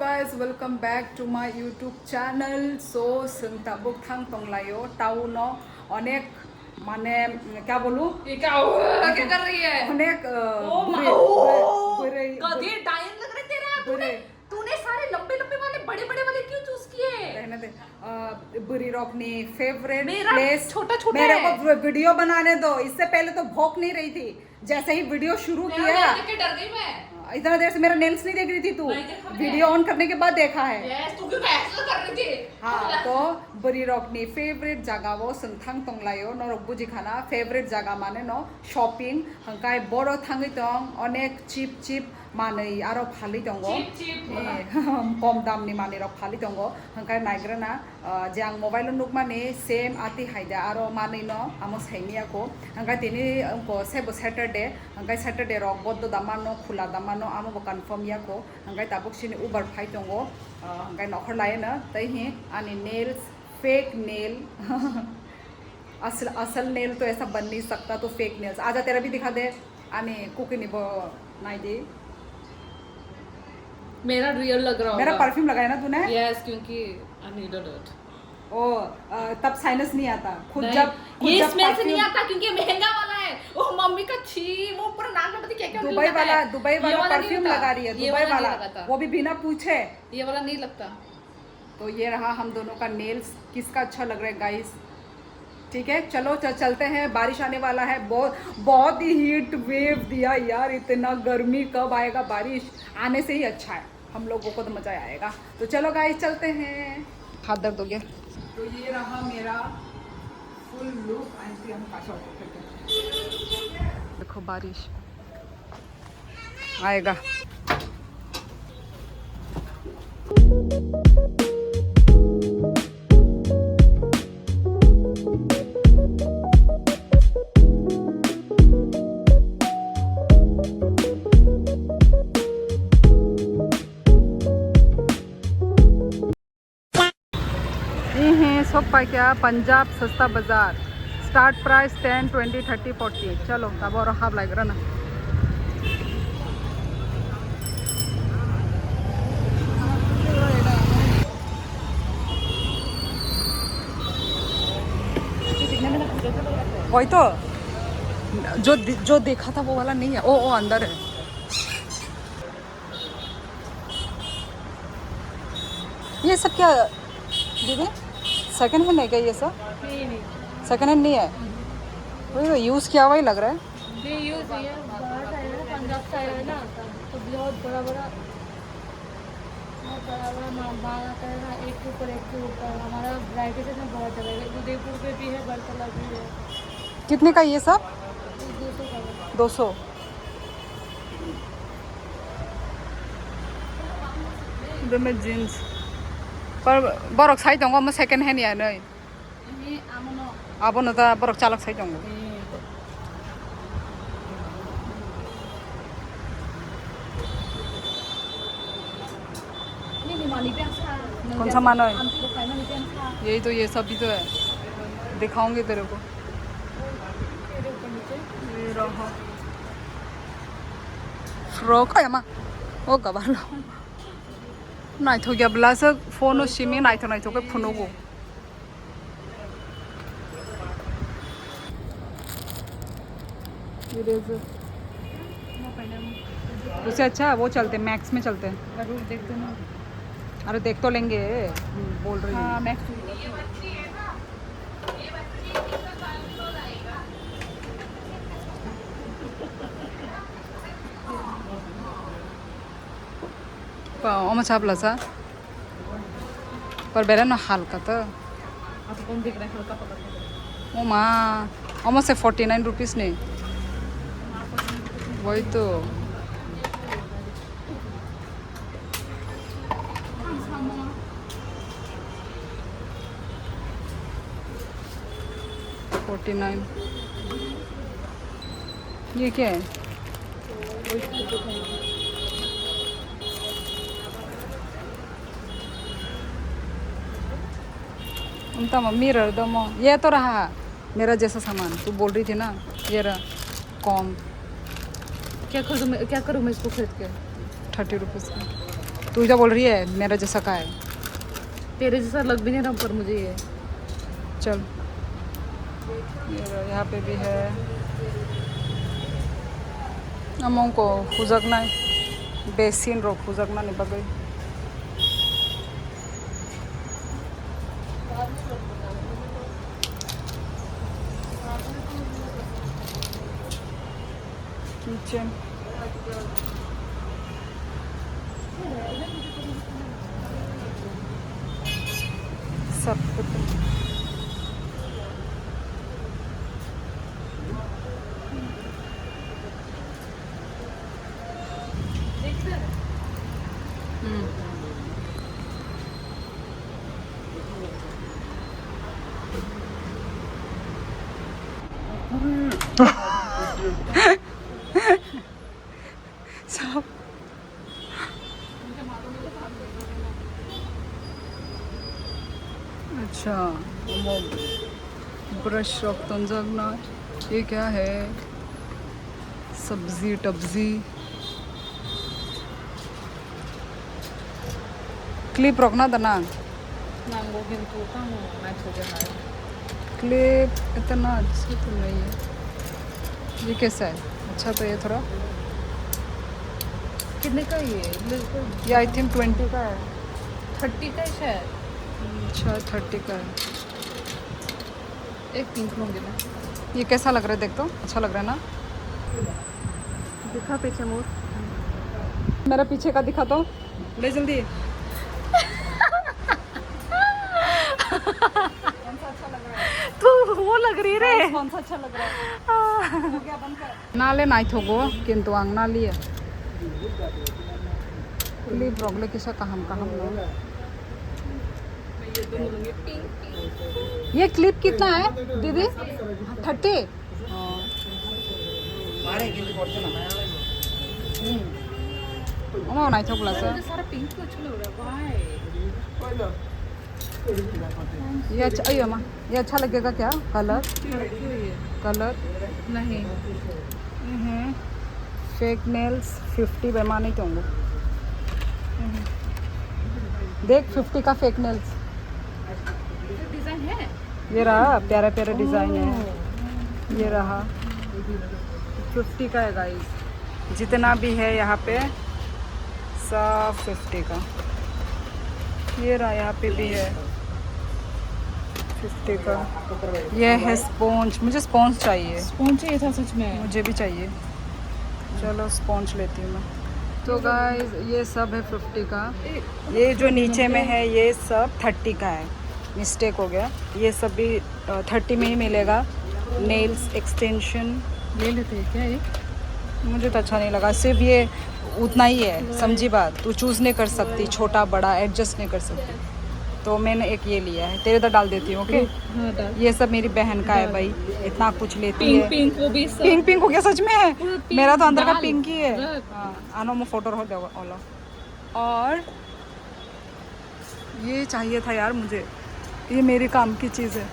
guys, welcome back to my YouTube channel. So संताबुक थांग तोंगलायो टाउन अनेक माने क्या बोलूं ये क्या हुआ? क्या कर रही है? अनेक कभी टाइम लग रहा है तेरा तूने सारे लंबे लंबे वाले बड़े बड़े वाले क्यों चूज किए? रहने दे बुरी रोकनी फेवरेट मेरा प्लेस छोटा छोटा मेरे है। को वीडियो बनाने दो। इससे पहले तो भौंक नहीं रही थी, जैसे ही वीडियो शुरू किया देख के डर गई मैं। इतना देर से मेरा नेल्स नहीं देख रही थी तू, नहीं देखा मैं। वीडियो ऑन करने के बाद देखा है। यस तू क्यों ऐसा कर रही थी? हाँ तो बुरी रोकनी फेवरेट जगह वो संथांग तोंगलायो न रबुजी खाना फेवरेट जगह माने न शॉपिंग हंकाय बड़ो थांगै दं अनेक चिप चिप मानै आरो फालि दंगो कम दामनि माने रक फालि दंगो हंकाय नायग्राना जां मोबाइल नुक माने सेम आति हायदा आरो मानै न आमो साइनियाको हंकाय तिनि को सेबो सैटरडे हंकाय सैटरडे रक बद्दो दामानो खुला दामानो आमो कन्फर्म याको हंकाय ताबुकसिनि उबर फाइ दंगो हंकाय नखर लायनो तैहि आनि नेल्स फेक नेल असल नेल तो ऐसा बन नहीं सकता, तो फेक नेल्स आजा तेरा भी दिखा दे आने कुकिनी बो नाइ दे। मेरा रियल लग रहा मेरा परफ्यूम लगाया ना तूने? यस क्योंकि आई नीडेड इट। ओ तब साइनस नहीं आता खुद नहीं, जब ये स्मेल से नहीं आता क्योंकि ये महंगा वाला है। ओह मम्मी का छी वो ऊपर नाक में पता क्या क्या दुबई वाला नहीं परफ्यूम होता। लगा रही है, ये दुबई वाला वाला नहीं लगाता। वो भी बिना पूछे। ये वाला नहीं लगता। तो ये रहा हम दोनों का नेल्स, किसका अच्छा लग रहा है गाइस? ठीक है चलो चलते हैं, बारिश आने वाला है। बहुत ही हीट वेव दिया यार, इतना गर्मी कब आएगा? बारिश आने से ही अच्छा है, हम लोगों को तो मजा आएगा। तो चलो गाइस चलते हैं। हाथ दर्द हो गया। तो ये रहा मेरा फुल लुक। हम पास देखो बारिश आएगा। सब पाई क्या पंजाब सस्ता बाजार स्टार्ट प्राइस 10, 20, 30, 40। चलो तब और हाफ लग रहा ना। वही तो जो देखा था वो वाला नहीं है। ओ अंदर है। ये सब क्या दीदी सेकंड हैंड है क्या? ये सब नहीं सेकंड हैंड नहीं है, वही तो यूज़ किया हुआ ही लग रहा है। ये यूज है बाहर साइड है ना, पंजाब साइड है ना, तो बहुत बड़ा बड़ा माल आता है ना, एक के ऊपर हमारा वैरायटी से ना बहुत जगह है। उदयपुर पे भी है, बरतला भी है। कितने का ये सब? 200 का है। 200। में जीन्स पर बरक साइज दंगो म सेकंड हैंड या नै ini amono आबो न ता बरक चालक size दंगो। ini di mani biasa कौन सा मानो है? anti bukan mani biasa यही तो ये सब भी तो है, दिखाऊंगी तेरे को। तेरे ऊपर नीचे ये रहा फ्रॉक है मा ओ गबालो नाइ तो गया ब्लास फोन सिमी नाइ तो के फुनोगो। उससे अच्छा वो चलते हैं, मैक्स में चलते हैं। जरूर देख दो ना। अरे देख तो लेंगे, बोल रही हूँ। हाँ मैक्स ओमा छापला सा पर बेरा न हल्का तो आप कौन देख रहे हैं? हल्का पकड़ ओमा ओमा से 49 रुपीस ने, वही तो। ये क्या है? उनका मिरर दमो ये तो रहा मेरा जैसा सामान तू बोल रही थी ना, ये रहा कॉम। क्या करूँ मैं इसको खरीद के? 30 रुपीज़ का। तू क्या बोल रही है मेरा जैसा का है? तेरे जैसा लग भी नहीं रहा पर मुझे ये चल ये लो, यहाँ पे भी है। अमों को खुजकना बेसिन रो खुजकना नहीं पकड़ी। किचन सब कुछ सब अच्छा वो ब्रश रखता जगना। ये क्या है? सब्जी टब्जी क्लिप रखना था ना। मैंगो किंतु का हूँ मैं तुझे हाय क्लिप इतना अच्छा तो नहीं है। ये कैसा है? अच्छा तो ये थोड़ा कितने का ये बिल्कुल ये आई थिंक 20 का है। 30 का है शायद। अच्छा 30 का है। एक पिंक लूँगी मैं। ये कैसा लग रहा है? देख तो अच्छा लग रहा है ना? दिखा पीछे मोर। मेरा पीछे का दिखा तो ले जल्दी। तू वो लग रही रे कौन सा अच्छा लग रहा है? हो गया बंद कर। नाले नाइ थोगो किंतु आंग नाली है। क्लिप रोगले किसा कहम ना। ये क्लिप कितना है दीदी? 30। नाइ थोगला सर। सारा पिंक तो अच्छा लग रहा है ये अच्छा अयो माँ ये अच्छा लगेगा क्या? कलर कलर नहीं फेक नेल्स 50 बेमा नहीं तो देख 50 का फेक नेल्स। डिजाइन है ये रहा प्यारा प्यारा डिज़ाइन है। ये रहा 50 का है गाइस। जितना भी है यहाँ पे सब 50 का। ये रहा यहाँ पे भी है 50 का। ये है स्पॉन्ज। मुझे स्पॉन्ज चाहिए। स्पॉन्ज चाहिए था सच में। मुझे भी चाहिए। चलो स्पॉन्ज लेती हूँ मैं। तो गाइस ये सब है 50 का। ये जो नीचे में है ये सब 30 का है। मिस्टेक हो गया। ये सब भी 30 में ही मिलेगा। नेल्स एक्सटेंशन ले लेते हैं क्या ये? मुझे तो अच्छा नहीं लगा। सिर्फ ये उतना ही है। समझी बात? तू चूज़ नहीं कर सकती छोटा बड़ा एडजस्ट नहीं कर सकती। तो मैंने एक ये लिया है। तेरे तो डाल देती हूँ। ओके हाँ डाल। ये सब मेरी बहन का है भाई। इतना कुछ लेती पिंक है। पिंक वो भी सब पिंक पिंक हो गया सच में। पूरा पिंक मेरा तो अंदर का डाल। पिंक ही है। रख। हाँ आनो मैं फोटो रख देगा ओला। और ये चाहिए था यार मुझे। ये मेरे काम की चीज़ है।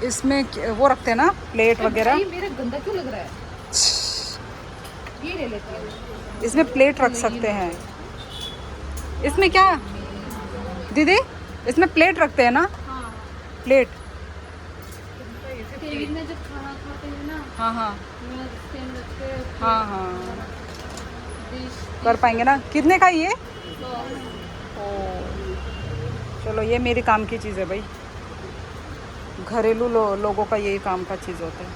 इसमें वो रखते हैं ना प्लेट वगैरह। ये मेरा गंदा क्यों लग रहा है? ये ले लेती हूँ। इसमें प्लेट रख सकते हैं। इसमें क्या दीदी? इसमें प्लेट रखते हैं ना? हाँ प्लेट। टीवी में जब खाना खाते हैं ना हाँ हाँ मैं स्टैंड रख के हाँ हाँ डिश कर पाएंगे ना? कितने का ये? तो ओ चलो ये मेरे काम की चीज़ है भाई। घरेलू लोगों का यही काम का चीज़ होता है।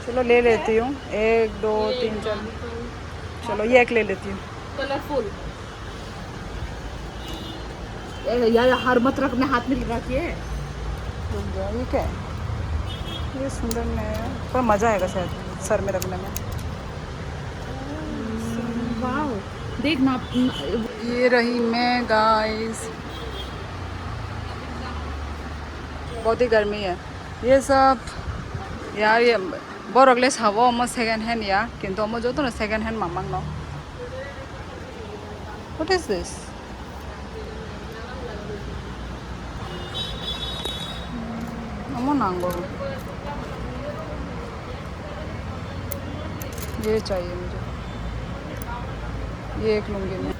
चलो ले लेती हूँ। 1 2 3 4 चलो ये एक ले लेती हूँ। कलरफुल यार हर मत रख अपने हाथ में लगा के। ये क्या है? ये सुंदर नहीं है पर मज़ा आएगा शायद सर में रखने में। वाओ देख ना ये रही मैं गाइस। बहुत ही गर्मी है। ये सब यार ये बर अगले हवा अम सेकेंड हैंड या किंतु अम जो तो ना सेकेंड हैंड मामांग नो। What is this? अमो नांगो ये चाहिए मुझे। ये एक लूँगी मैं।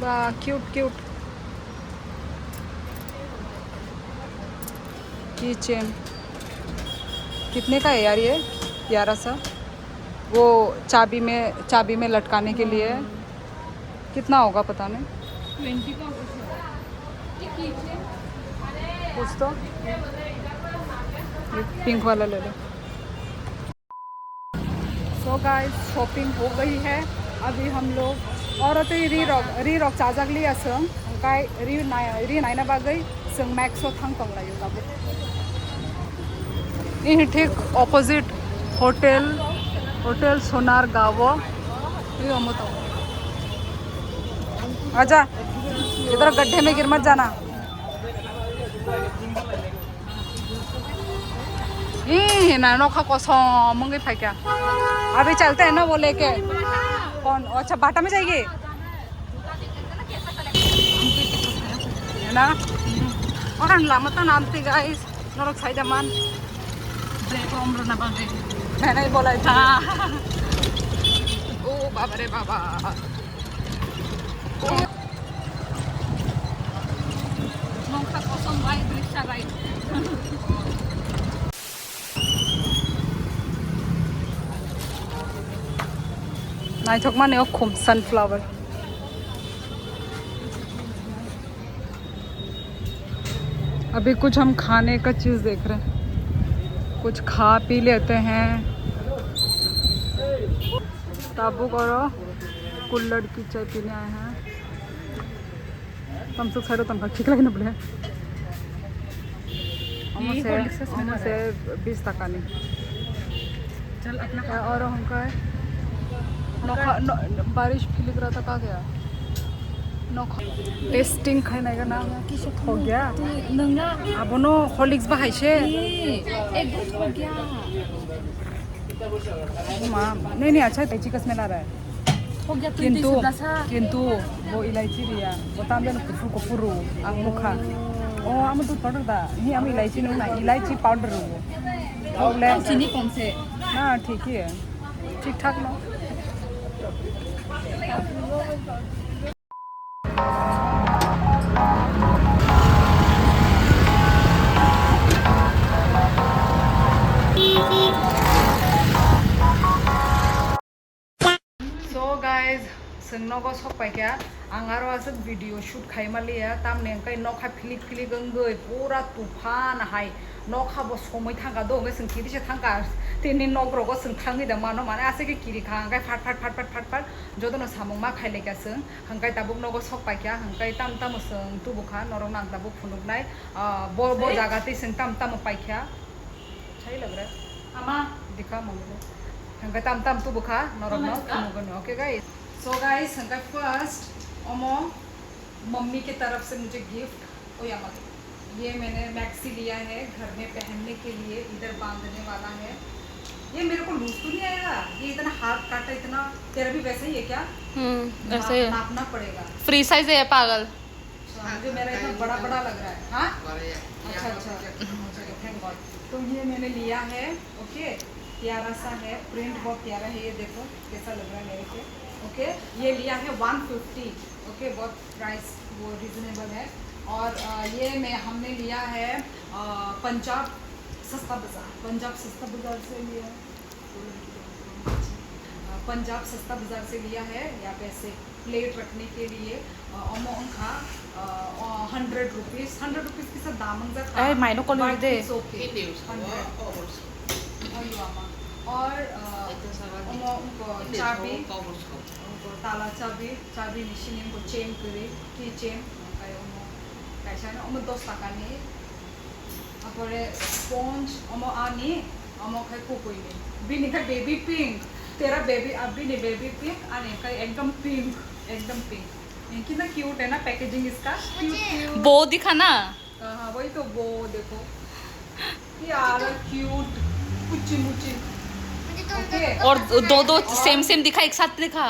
वाह क्यूट क्यूट की चेन कितने का है यार ये? 1100। वो चाबी में लटकाने के लिए कितना होगा पता नहीं। 20 का कुछ है। ये कीचेन कुछ तो ये पिंक वाला ले लो। सो गाइस शॉपिंग हो गई है। अभी हम लोग और तो री रॉक चाजागली असं काय री नायना बागै जों मैक्सो थांलायो दाबो। ये ठीक ऑपोजिट होटल सोनार गावो ये अमतो। आजा इधर गड्ढे में गिर मत जाना। ये ना नोखा कसम मंगे फाइ क्या। अभी चलते हैं ना वो लेके। कौन? अच्छा बाटा में जाएगी है ना। और लामता नामती गाइस नरक साइड मान देखो उम्र ना बांधे मैंने ही बोला था। ओ बाबा रे बाबा नोखा कसम भाई दृश्य भाई। नाइथक माने खुम सनफ्लावर। अभी कुछ हम खाने का चीज़ देख रहे हैं। कुछ खा पी लेते हैं। ताबू करो कुल्लड़ की चाय पीने आए हैं। तम सब साइड तम ठीक लगे ना बोले से 20 टका नहीं। चल अपना और हमका बारिश फिलिक रहा था कहाँ गया। टेस्टिंग खाने का नाम हो गया। अब नो हॉर्लिक्स बाहाय से एक गुट हो गया। नहीं अच्छा इलायची का स्मेल आ रहा है। हो गया किंतु वो इलायची रिया वो ताम देन कुफु कुफुरु आं मुखा ओ आम दूध पाउडर दा ये आम इलायची नो ना इलायची पाउडर वो ले चीनी कौन से ना ठीक ही है ठीक ठाक ना। जोंनाव सबाय क्या आंगारो आज वीडियो शूट खाइमालिया तामने अंकाय नखा फिलिक फिलिक गंगै पूरा तूफान हाय नखाबो समय थांगा दो जों किरिसे थांगा तिनि नगरगो जों थाङै दा मानो माने आसे के किरि खा अंकाय फाट जदनो सामु मा खाइलेगा जों अंकाय दाबुक नगो सबाय क्या अंकाय ताम ताम जों तुबुखा नरं नां दाबु फुनुकनाय बो जागाते जों ताम पाइख्या सही लग रहा है आमा दिखा मम्मी अंकाय ताम तुबुखा नरं न फुनुगन ओके गाइस। सो गाइस अंकाय फर्स्ट ओमो मम्मी की तरफ से मुझे गिफ्ट ओ यामा ये मैंने मैक्सी लिया है घर में पहनने के लिए इधर बांधने वाला है। ये मेरे को लूज तो नहीं आएगा ये इतना हाथ काटा इतना तेरा भी वैसे ही है क्या? ऐसे है नापना पड़ेगा फ्री साइज है पागल। मुझे मेरा इतना बड़ा लग रहा है। हाँ अच्छा थैंक गॉड। तो ये मैंने लिया है ओके प्यारा सा है प्रिंट बहुत प्यारा है। ये देखो कैसा लग रहा है मेरे को ओके। ये लिया है 150 ओके बहुत प्राइस वो रिजनेबल है। और ये हमने लिया है पंजाब सस्ता बाज़ार से लिया है। पंजाब सस्ता बाज़ार से लिया है यहाँ पे ऐसे प्लेट रखने के लिए अमाउंट था 100 रुपीज़ की सब दामन ए माइनो को ले दे और चाबी ताला चाबी निशिन को चेन करे की चेन कैसा है 10 টাকা নিয়ে তারপরে स्पॉन्ज आनी खाई कोई बिनी का बेबी पिंक तेरा बेबी अभी नहीं बेबी पिंक आने का एकदम पिंक कितना क्यूट है ना पैकेजिंग इसका क्यूट बो दिखा ना। हाँ वही तो वो देखो यार क्यूट कुची मुची ओके। और दो सेम दिखा एक साथ दिखा।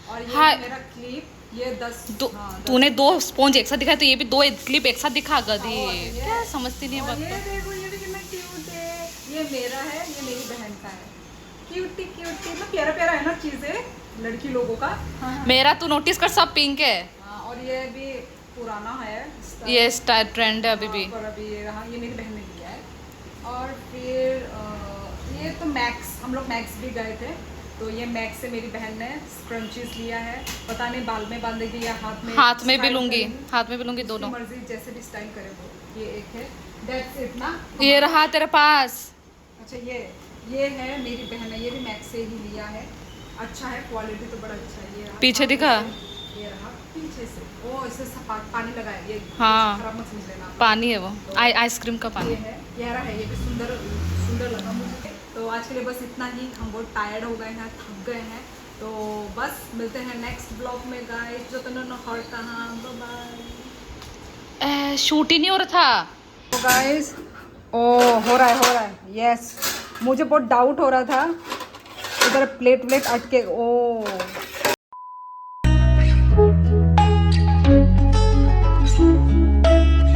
और ये हाँ मेरा क्लिप ये 10 तूने 2 स्पॉन्ज एक साथ दिखाया तो ये भी 2 क्लिप एक साथ दिखा गदी क्या समझती नहीं है बात। ये देखो ये भी कितना क्यूट है। ये मेरा है ये मेरी बहन का है क्यूटी क्यूटी तो प्यारा प्यारा है ना चीजें लड़की लोगों का। मेरा तू नोटिस कर, सब पिंक है। हाँ, और ये भी पुराना है ये स्टाइल ट्रेंड है अभी भी। पर अभी ये रहा, ये मेरी बहन ने लिया है। और फिर ये तो मैक्स, हम लोग मैक्स भी गए थे तो ये मैक्स से मेरी बहन ने स्क्रंचीज लिया है। पता नहीं बाल में बांधेगी या हाथ में भी स्टाइल लूंगी, करेगी। हाथ में भी लूंगी, उसकी दोनों। मर्जी, जैसे भी स्टाइल करे वो। ये एक है, दैट्स इट ना। ये रहा तेरे पास। अच्छा ये है मेरी बहन ने, ये भी मैक्स से ही लिया है। अच्छा है, क्वालिटी तो बड़ा अच्छा है। ये रहा पीछे दिखा? ये रहा पीछे से। ओ इससे पानी लगा है ये। हाँ। खराब मत समझ लेना। पानी है वो, आइसक्रीम का ये पानी। है, गहरा है, ये भी सुंदर सुंदर लगा मुझे। तो आज के लिए बस इतना ही। हम बहुत टायर्ड हो गए हैं, थक गए हैं। तो बस मिलते हैं नेक्स्ट ब्लॉग में गाइस। जो तनो हर कहाँ, बाय। शूट ही नहीं हो रहा था। तो गाइस ओ हो रहा है यस। मुझे बहुत डाउट हो रहा था, इधर प्लेट अटके। ओ